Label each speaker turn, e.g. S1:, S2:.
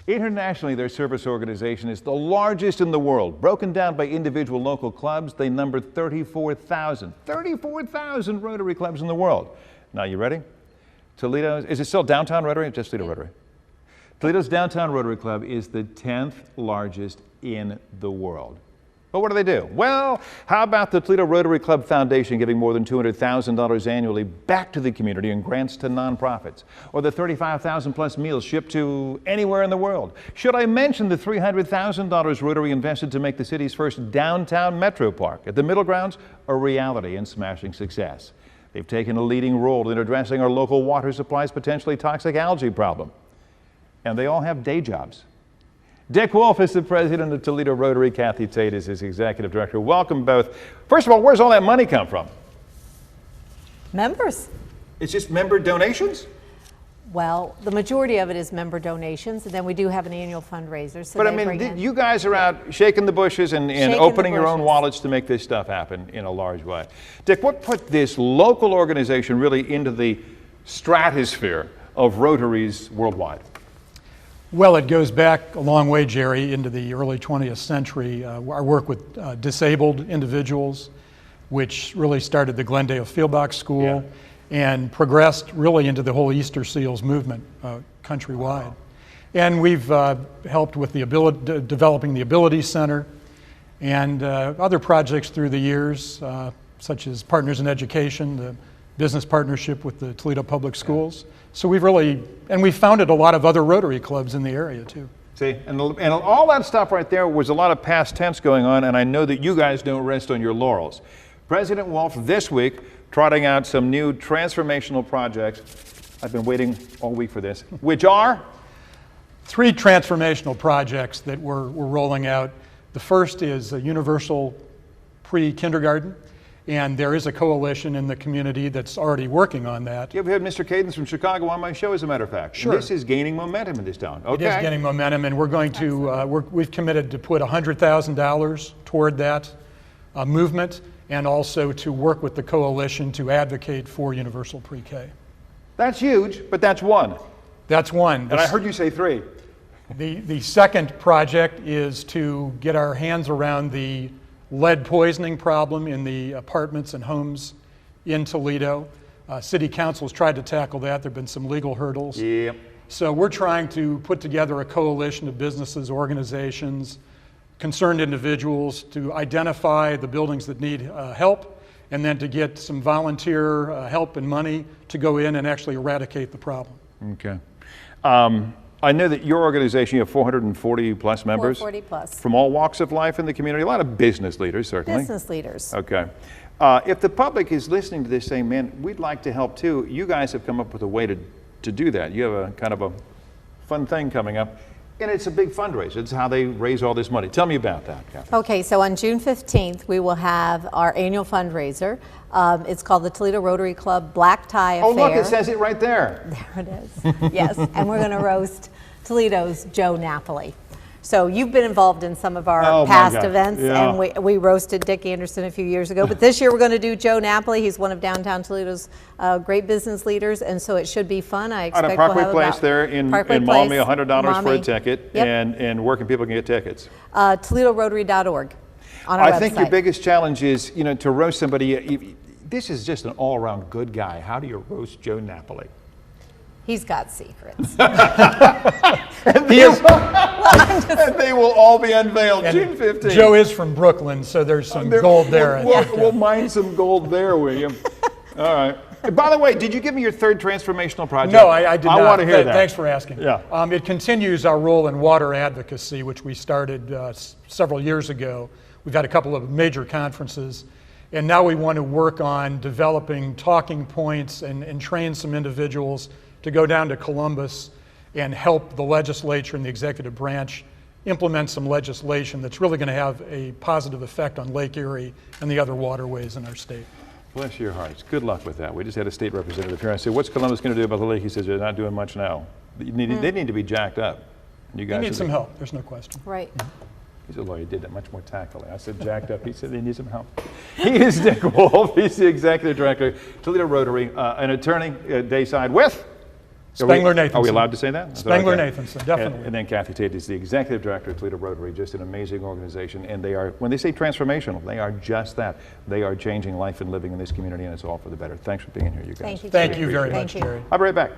S1: Internationally, their service organization is the largest in the world. Broken down by individual local clubs, they number 34,000. 34,000 Rotary clubs in the world. Now, you ready? Toledo, is it still Downtown Rotary or just Toledo Rotary? Toledo's Downtown Rotary Club is the 10th largest in the world. But what do? Well, how about the Toledo Rotary Club Foundation giving more than $200,000 annually back to the community in grants to nonprofits? Or the 35,000 plus meals shipped to anywhere in the world? Should I mention the $300,000 Rotary invested to make the city's first downtown metro park at the Middle Grounds a reality and smashing success? They've taken a leading role in addressing our local water supply's potentially toxic algae problem. And they all have day jobs. Dick Wolf is the president of Toledo Rotary. Kathy Tate is his executive director. Welcome both. First of all, where's all that money come from?
S2: Members.
S1: It's just member donations?
S2: Well, the majority of it is member donations, and then we do have an annual fundraiser. So
S1: but I mean, you guys are out shaking the bushes and opening your own wallets to make this stuff happen in a large way. Dick, what put this local organization really into the stratosphere of Rotaries worldwide?
S3: Well, it goes back a long way, Jerry, into the early 20th century. Our work with disabled individuals, which really started the Glendale Fieldbox School and progressed really into the whole Easter Seals movement countrywide. And we've helped with the developing the Ability Center and other projects through the years, such as Partners in Education, the business partnership with the Toledo Public Schools. So we've founded a lot of other Rotary clubs in the area too.
S1: See, and all that stuff right there was a lot of past tense going on, and I know that you guys don't rest on your laurels. President Wolf this week trotting out some new transformational projects. I've been waiting all week for this, which are?
S3: 3 transformational projects that we're rolling out. The first is a universal pre-kindergarten. And there is a coalition in the community that's already working on that.
S1: You've had Mr. Cadence from Chicago on my show, as a matter of fact.
S3: Sure.
S1: This is gaining momentum in this town. Okay.
S3: It is gaining momentum, and we're going to, we've committed to put $100,000 toward that movement, and also to work with the coalition to advocate for universal pre-K.
S1: That's huge, but that's one.
S3: That's one.
S1: And I heard you say 3.
S3: The second project is to get our hands around the lead poisoning problem in the apartments and homes in Toledo. City Council's tried to tackle that. There have been some legal hurdles.
S1: Yep.
S3: So we're trying to put together a coalition of businesses, organizations, concerned individuals to identify the buildings that need help, and then to get some volunteer help and money to go in and actually eradicate the problem.
S1: Okay. I know that your organization, you have 440 plus members.
S2: 440 plus.
S1: From all walks of life in the community. A lot of business leaders, certainly.
S2: Business leaders.
S1: Okay. If the public is listening to this saying, man, we'd like to help too, you guys have come up with a way to do that. You have a kind of a fun thing coming up, and it's a big fundraiser. It's how they raise all this money. Tell me about that, Kathy.
S2: Okay, so on June 15th, we will have our annual fundraiser. It's called the Toledo Rotary Club Black Tie Affair.
S1: Oh, look, it says it right there.
S2: There it is. Yes, and we're going to roast Toledo's Joe Napoli. So you've been involved in some of our past events, and we roasted Dick Anderson a few years ago. But this year we're going to do Joe Napoli. He's one of Downtown Toledo's great business leaders, and so it should be fun. I expect
S1: at a Parkway Place there in Maumee, $100 for a ticket,
S2: yep.
S1: and where can people get tickets?
S2: ToledoRotary.org on our website.
S1: I think your biggest challenge is, to roast somebody. This is just an all-around good guy. How do you roast Joe Napoli?
S2: He's got secrets.
S1: and they will all be unveiled June 15th.
S3: Joe is from Brooklyn, so there's some gold there.
S1: We'll mine some gold there, William. All right. By the way, did you give me your 3rd transformational project?
S3: No, I did not.
S1: I want to hear that.
S3: Thanks for asking.
S1: Yeah.
S3: It continues our role in water advocacy, which we started several years ago. We've had a couple of major conferences, and now we want to work on developing talking points and train some individuals to go down to Columbus and help the legislature and the executive branch implement some legislation that's really going to have a positive effect on Lake Erie and the other waterways in our state.
S1: Bless your hearts. Good luck with that. We just had a state representative here. I said, what's Columbus going to do about the lake? He says, they're not doing much now. They need to be jacked up. You guys
S3: need some help. There's no question.
S2: Right.
S1: He's a lawyer. He did that much more tactfully. I said jacked up. He said they need some help. He is Dick Wolf. He's the executive director, Toledo Rotary, an attorney, Dayside with
S3: Spengler-Nathanson.
S1: Are we allowed to say that?
S3: Spengler-Nathanson, definitely.
S1: And then Kathy Tate is the executive director of Toledo Rotary, just an amazing organization. And they are, when they say transformational, they are just that. They are changing life and living in this community, and it's all for the better. Thanks for being here, you guys.
S2: Thank you,
S3: Thank
S2: Jerry.
S3: you very
S2: Thank
S3: much,
S2: you.
S3: Jerry.
S1: I'll be right back.